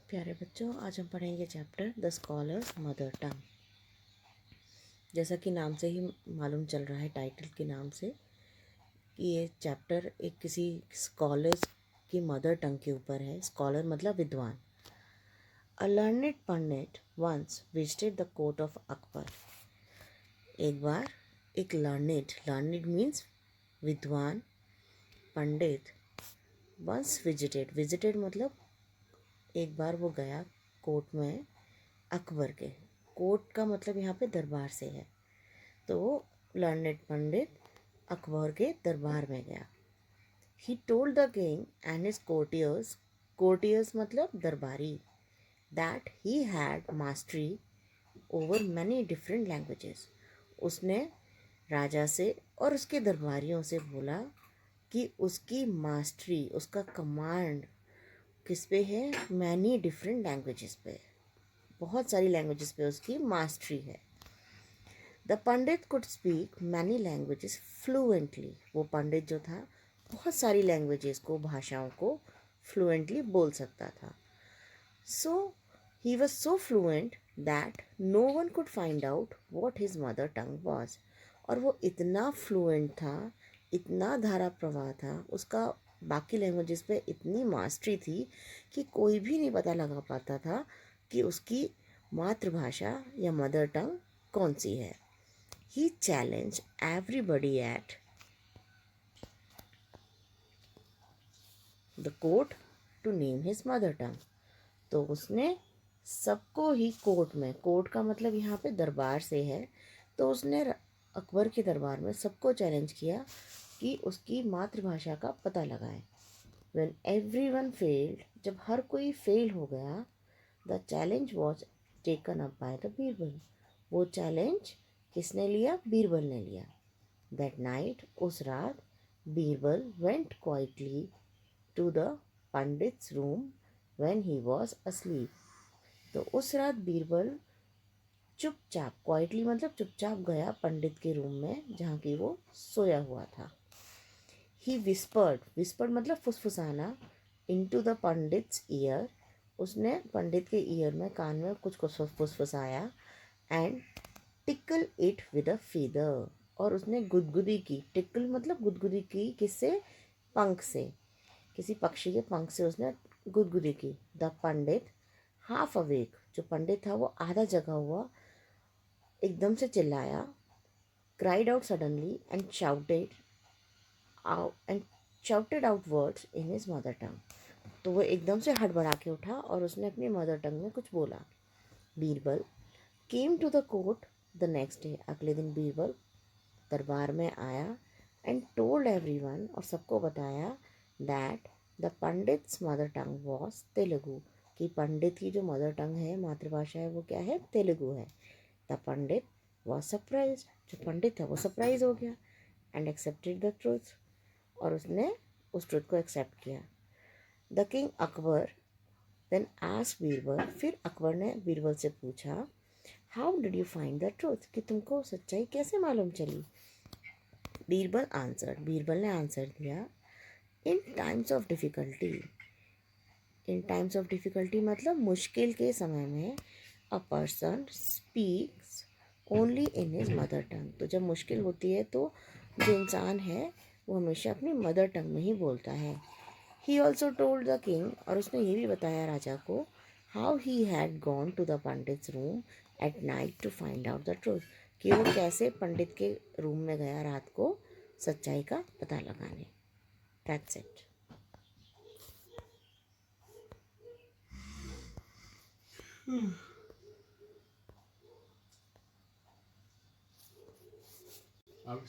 प्यारे बच्चों, आज हम पढ़ेंगे chapter the scholars mother tongue. जैसा कि नाम से ही मालूम चल रहा है, टाइटल के नाम से, कि ये चैप्टर एक किसी स्कॉलर्स की मदर टंग के ऊपर है। स्कॉलर मतलब विद्वान। A learned pandit once visited the court of Akbar. एक बार एक लर्नेड मीन्स विद्वान, पंडित, वंस विजिटेड मतलब एक बार वो गया कोर्ट में अकबर के। कोर्ट का मतलब यहाँ पे दरबार से है, तो लर्नेड पंडित अकबर के दरबार में गया। He told the king and his courtiers मतलब दरबारी, that he had mastery over many different languages. उसने राजा से और उसके दरबारियों से बोला कि उसकी मास्टरी, उसका कमांड किस पे है? मैनी डिफरेंट लैंग्वेजेस पे, बहुत सारी लैंग्वेजेस पे उसकी मास्टरी है। The Pandit could speak many languages fluently. वो पंडित जो था बहुत सारी लैंग्वेजेस को, भाषाओं को फ्लुएंटली बोल सकता था। So he was so fluent that no one could find out what his mother tongue was. और वो इतना फ्लुएंट था, इतना धारा प्रवाह था, उसका बाकी लैंग्वेजेस पे इतनी मास्टरी थी कि कोई भी नहीं पता लगा पाता था कि उसकी मातृभाषा या मदर टंग कौन सी है। He challenge everybody at the court to name his mother tongue. तो उसने सबको ही कोर्ट में, कोर्ट का मतलब यहाँ पे दरबार से है, तो उसने अकबर के दरबार में सबको चैलेंज किया कि उसकी मातृभाषा का पता लगाएं। When everyone failed, जब हर कोई फेल हो गया, the challenge was taken up by the Birbal. वो चैलेंज किसने लिया? बीरबल ने लिया। That night, उस रात, Birbal went quietly to the पंडित's room when he was asleep। तो उस रात बीरबल चुपचाप, क्वाइटली मतलब चुपचाप गया पंडित के रूम में जहाँ की वो सोया हुआ था। ही विस्पर्ड मतलब फुसफुसाना, इनटू द पंडित्स ईयर। उसने पंडित के ईयर में, कान में कुछ कुछ फुसफुसाया। And tickle it with a feather. और उसने गुदगुदी की। टिकल मतलब गुदगुदी की, किससे? पंख से, किसी पक्षी के पंख से उसने गुदगुदी की। द पंडित हाफ अवेक, जो पंडित था वो आधा जगा हुआ, एकदम से चिल्लाया। Cried out suddenly and shouted out words in his mother tongue। तो वो एकदम से हड़बड़ा के उठा और उसने अपनी मदर टंग में कुछ बोला। Birbal came to the court the next day. अगले दिन बीरबल दरबार में आया एंड टोल्ड एवरीवन, और सबको बताया, that the pandits mother tongue was Telugu, कि पंडित की जो मदर टंग है, मातृभाषा है, वो क्या है? तेलुगु है। द पंडित वॉज सरप्राइज, जो पंडित था वो सरप्राइज हो गया। एंड एक्सेप्टेड द ट्रूथ, और उसने उस ट्रुथ को एक्सेप्ट किया। The king Akbar then asked Birbal, फिर अकबर ने बीरबल से पूछा, how did you find the truth, कि तुमको सच्चाई कैसे मालूम चली? बीरबल ने आंसर दिया, in times of difficulty. In times of difficulty मतलब मुश्किल के समय में, a person speaks only in his mother tongue. तो जब मुश्किल होती है तो जो इंसान है वो हमेशा अपनी मदर टंग में ही बोलता है। He also told the king, और उसने ये भी बताया राजा को, how he had gone to the pandit's room at night to find out the truth, कि वो कैसे पंडित के रूम में गया रात को सच्चाई का पता लगाने। That's it. आप